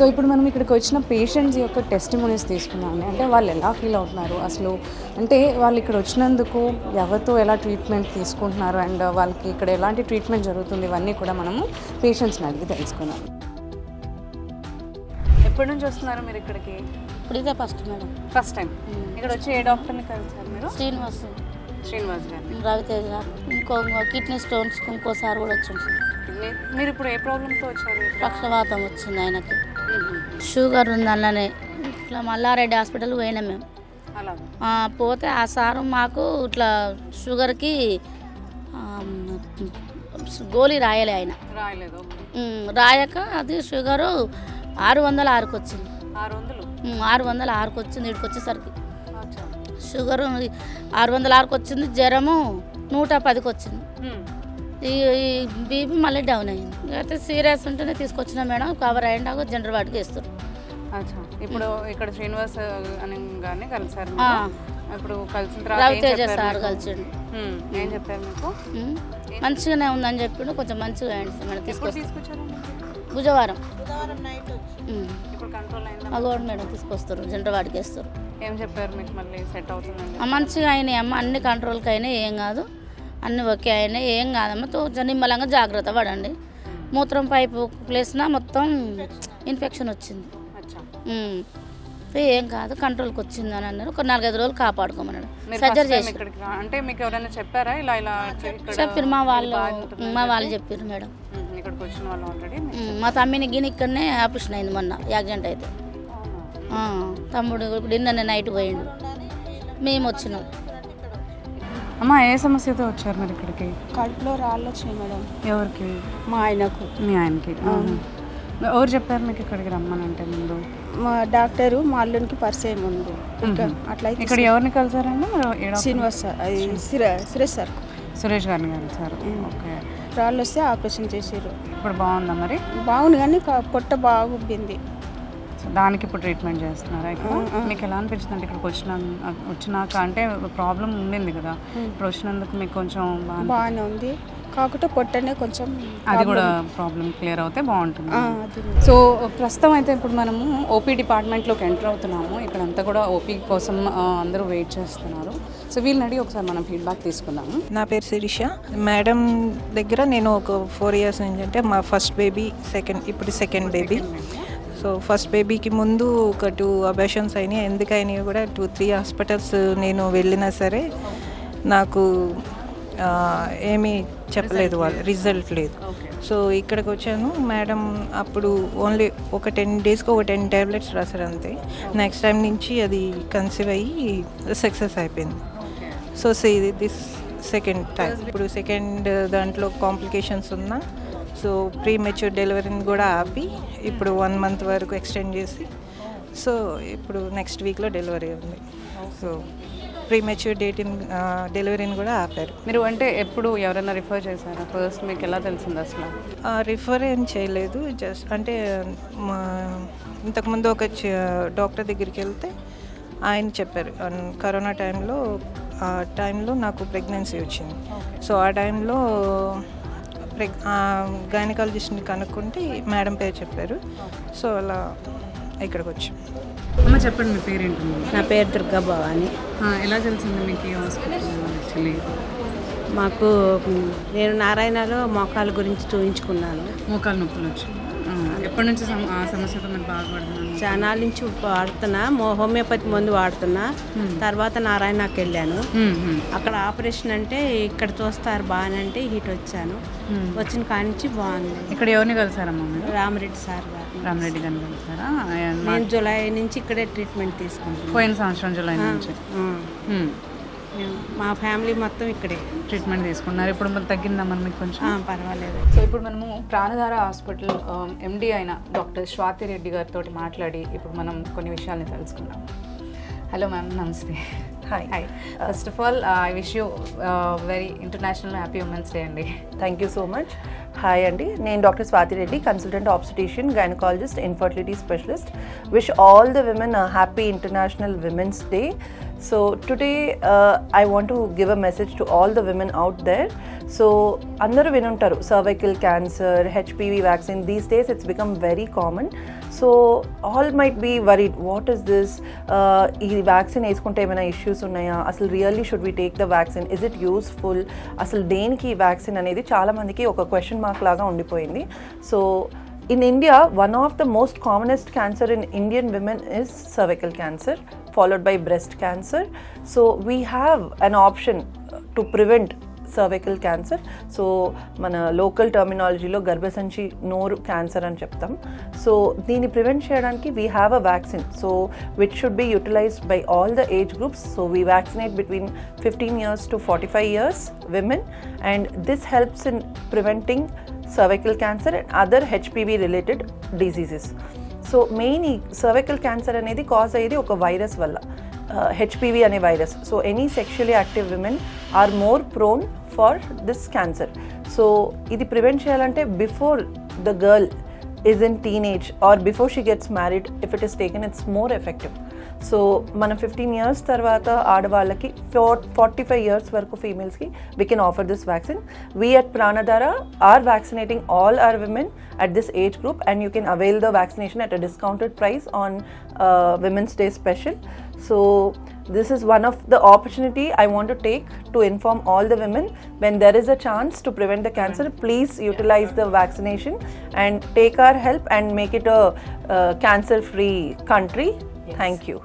So ఇప్పుడు మనం ఇక్కడికి వచ్చిన పేషెంట్స్ యొక్క టెస్టిమోనీస్ తీసుకున్నాము. అంటే వాళ్ళు ఎలా ఫీల్ అవుతున్నారు అసలు, అంటే వాళ్ళు ఇక్కడ వచ్చినందుకు ఎవరితో ఎలా ట్రీట్మెంట్ తీసుకుంటున్నారు అండ్ వాళ్ళకి ఇక్కడ ఎలాంటి ట్రీట్మెంట్ జరుగుతుంది, ఇవన్నీ కూడా మనము పేషెంట్స్ని అడిగి తెలుసుకున్నాం. ఎప్పటి నుంచి వస్తున్నారు మీరు ఇక్కడికి? ఇప్పుడు ఇదే ఫస్ట్ మేడం. ఫస్ట్ టైం ఇక్కడ వచ్చి ఏ డాక్టర్ని కలిసారు మీరు? శ్రీనివాస్ గారు, రవితేజ, ఇంకో కిడ్నీ స్టోన్స్ ఇంకోసారి కూడా వచ్చింది సార్. మీరు ఇప్పుడు ఏ ప్రాబ్లంతో వచ్చారు? పక్షవాతం వచ్చింది ఆయనకి, షుగర్ ఉంది అల్లనే. ఇట్లా మల్లారెడ్డి హాస్పిటల్కి పోయినాం మేము. పోతే ఆ సారు మాకు ఇట్లా షుగర్కి గోళీ రాయలే ఆయన. రాయక అది షుగరు 606కి వచ్చింది. 606కి వచ్చింది. ఇక్కడికి వచ్చేసరికి షుగరు 606కి వచ్చింది. జ్వరము 110కి వచ్చింది. ఈ బీపీ మళ్ళీ డౌన్ అయింది. అయితే సీరియస్ ఉంటేనే తీసుకొచ్చిన మేడం, కవర్ అయ్యాక జనరల్ వాటికి వేస్తారు. ఇప్పుడు ఇక్కడ శ్రీనివాస్ అని గారిని కలిసారు. ఇప్పుడు కలిసిన రవితేజ సార్ కలిసిండు. ఏం చెప్పారు మీకు? మంచిగానే ఉందని చెప్పిండు. కొంచెం మంచిగా అయింది మేడం. తీసుకొచ్చారు బుధవారం నైట్. మేడం తీసుకొస్తారు, జనరల్ వాటికి వేస్తారు. ఏం చెప్పారు మీకు? మళ్ళీ సెట్ అవుతుంది? మంచిగా అయినాయి అమ్మ, అన్ని కంట్రోల్కి అయినాయి, ఏం కాదు, అన్నీ ఓకే అయినాయి, ఏం కాదమ్మ. నిమ్మలంగా జాగ్రత్త పడండి. మూత్రం పైపు ప్లేస్న మొత్తం ఇన్ఫెక్షన్ వచ్చింది. ఏం కాదు, కంట్రోల్కి వచ్చింది అని అన్నారు. ఒక 4-5 రోజులు కాపాడుకోమన్నాడు. సర్జరీ చేసి. అంటే మీకు ఎవరైనా చెప్పారా ఇలా ఇలా? చెప్పారు మా వాళ్ళు చెప్పారు మేడం. ఇక్కడికి వచ్చిన వాళ్ళు ఆల్రెడీ. మా తమ్మిని గిని ఇక్కడనే ఆపరేషన్ అయింది మొన్న, యాక్సిడెంట్ అయితే. తమ్ముడు ఇప్పుడు నిన్న నైట్ పోయిండు, మేము వచ్చినాం. అమ్మ, ఏ సమస్యతో వచ్చారు మీరు ఇక్కడికి? కడుపులో రాళ్ళు వచ్చినాయి మేడం. ఎవరికి? మా ఆయనకు. మీ ఆయనకి? ఎవరు చెప్పారు మీకు ఇక్కడికి రమ్మని? అంటే ముందు మా డాక్టరు మా అల్లునికి పరిచయం ఉంది. అట్లా ఇక్కడ ఎవరిని కలిసారండి? శ్రీనివాస్ సార్, అది సురేష్ సార్. సురేష్ గారిని కలిసారు. ఓకే. రాళ్ళు వస్తే ఆపరేషన్ చేసారు. ఇప్పుడు బాగుందా మరి? బాగుంది, కానీ పొట్ట బాగా ఉబ్బింది. దానికి ఇప్పుడు ట్రీట్మెంట్ చేస్తున్నారా? ఇక్కడ మీకు ఎలా అనిపించింది అంటే ఇక్కడికి వచ్చినాక? అంటే ప్రాబ్లం ఉండింది కదా, ఇప్పుడు వచ్చినందుకు మీకు కొంచెం బాగానే ఉంది. కాకపోతే పొట్టనే కొంచెం, అది కూడా ప్రాబ్లం క్లియర్ అవుతే బాగుంటుంది. సో ప్రస్తుతం అయితే ఇప్పుడు మనము ఓపీ డిపార్ట్మెంట్లోకి ఎంటర్ అవుతున్నాము. ఇక్కడంతా కూడా ఓపీ కోసం అందరూ వెయిట్ చేస్తున్నారు. సో వీళ్ళని అడిగి ఒకసారి మనం ఫీడ్బ్యాక్ తీసుకుందాము. నా పేరు శిరీష. మేడం దగ్గర నేను ఒక 4 years నుంచి, అంటే మా ఫస్ట్ బేబీ, ఇప్పుడు సెకండ్ బేబీ. సో ఫస్ట్ బేబీకి ముందు ఒక 2 అబార్షన్స్ అయినాయి. ఎందుకైనాయి కూడా 2-3 హాస్పిటల్స్ నేను వెళ్ళినా సరే నాకు ఏమీ చెప్పలేదు వాళ్ళు, రిజల్ట్ లేదు. సో ఇక్కడికి వచ్చాను. మేడం అప్పుడు ఓన్లీ ఒక 10 daysకి ఒక 10 tablets రాశారు అంతే. నెక్స్ట్ టైం నుంచి అది కన్సీవ్ అయ్యి సక్సెస్ అయిపోయింది. So this second time. ఇప్పుడు సెకండ్ దాంట్లో కాంప్లికేషన్స్ ఉన్నా, సో ప్రీమెచ్యూర్ డెలివరీని కూడా ఆపి ఇప్పుడు 1 month వరకు ఎక్స్టెండ్ చేసి, సో ఇప్పుడు నెక్స్ట్ వీక్లో డెలివరీ ఉంది. సో ప్రీమెచ్యూర్ డెలివరీని కూడా ఆపారు. మీరు అంటే ఎప్పుడు ఎవరైనా రిఫర్ చేశారా? ఫస్ట్ మీకు ఎలా తెలిసింది అసలు? రిఫర్ ఏం చేయలేదు, జస్ట్ అంటే ఇంతకుముందు ఒక డాక్టర్ దగ్గరికి వెళ్తే ఆయన చెప్పారు, కరోనా టైంలో నాకు ప్రెగ్నెన్సీ వచ్చింది. సో ఆ టైంలో గైనకాలజిస్ట్ని కనుక్కుంటే మేడం పేరు చెప్పారు. సో అలా ఇక్కడికి వచ్చాం. అమ్మ చెప్పండి, మీ పేరు ఏంటి? నా పేరు దుర్గా భవాని. ఎలా తెలిసింది మీకు ఈ హాస్పిటల్? యాక్చువల్లీ మాకు నేను నారాయణలో మోకాల గురించి చూపించుకున్నాను. మోకాలు నొప్పులు వచ్చి ఎప్పటి నుంచి ఆ సమస్యతో మీరు బాధపడుతున్నాను? చానాల నుంచి వాడుతున్నా, హోమియోపతి మందు వాడుతున్నా. తర్వాత నారాయణకి వెళ్ళాను. అక్కడ ఆపరేషన్ అంటే ఇక్కడ చూస్తారు బాగానే, అంటే హీట్ వచ్చాను. వచ్చిన కాడి నుంచి బాగుంది. ఇక్కడ ఎవరిని కలిసారమ్మా మీరు? రామరెడ్డి సార్ గారు. రామరెడ్డి గారిని కలిసారా? నేను జూలై నుంచి ఇక్కడే ట్రీట్మెంట్ తీసుకుంటాను. పోయిన సంవత్సరం జూలై నుంచి మా ఫ్యామిలీ మొత్తం ఇక్కడే ట్రీట్మెంట్ తీసుకున్నారు. ఇప్పుడు తగ్గిందమ్మా మీకు కొంచెం? పర్వాలేదు. సో ఇప్పుడు మనము ప్రాణధార హాస్పిటల్ ఎండి అయిన డాక్టర్ స్వాతి రెడ్డి గారితో మాట్లాడి ఇప్పుడు మనం కొన్ని విషయాల్ని తెలుసుకుందాం. హలో మ్యామ్, నమస్తే. Hi. First of all I wish you very international happy women's day అండి. Thank you so much. Hi అండి, నేను doctor Swathi Reddy, consultant obstetrician, gynaecologist, infertility specialist. Wish all the women a happy International Women's Day. So today I want to give a message to all the women out there. So అందరూ వినుంటారు cervical cancer, HPV vaccine. These days it's become very common. So so all might be worried, what is this, ఈ vaccine వేసుకుంటే ఏమైనా issues ఉన్నాయా, అసలు really should we take the vaccine, is it useful, అసలు దేనికి ఈ వ్యాక్సిన్ అనేది చాలామందికి ఒక క్వశ్చన్ మార్క్ లాగా ఉండిపోయింది. So in India, one of the most commonest cancer in Indian women is cervical cancer, followed by breast cancer. So we have an option to prevent cervical cancer. So మన local టర్మినాలజీలో గర్భసంచి నోరు cancer అని చెప్తాం. So దీన్ని prevent చేయడానికి we have a vaccine, so which should be utilised by all the age groups. So we vaccinate between 15 years to 45 years women, and this helps in preventing cervical cancer and other HPV related diseases. So main ఈ cervical cancer అనేది cause అయ్యేది ఒక virus వల్ల, HPV అనే virus. So any sexually active women are more prone for this cancer. So ఇది prevent చేయాలంటే before the girl is in teenage or before she gets married, if it is taken, it's more effective. So మనం 15 years తర్వాత ఆడవాళ్ళకి 45 years వరకు ఫీమేల్స్కి we can offer this vaccine. We at Pranadhara are vaccinating all our women at this age group, and you can avail the vaccination at a discounted price on Women's Day special. So this is one of the opportunity I want to take to inform all the women, when there is a chance to prevent the cancer, please utilize the vaccination and take our help and make it a cancer free country. Thank you.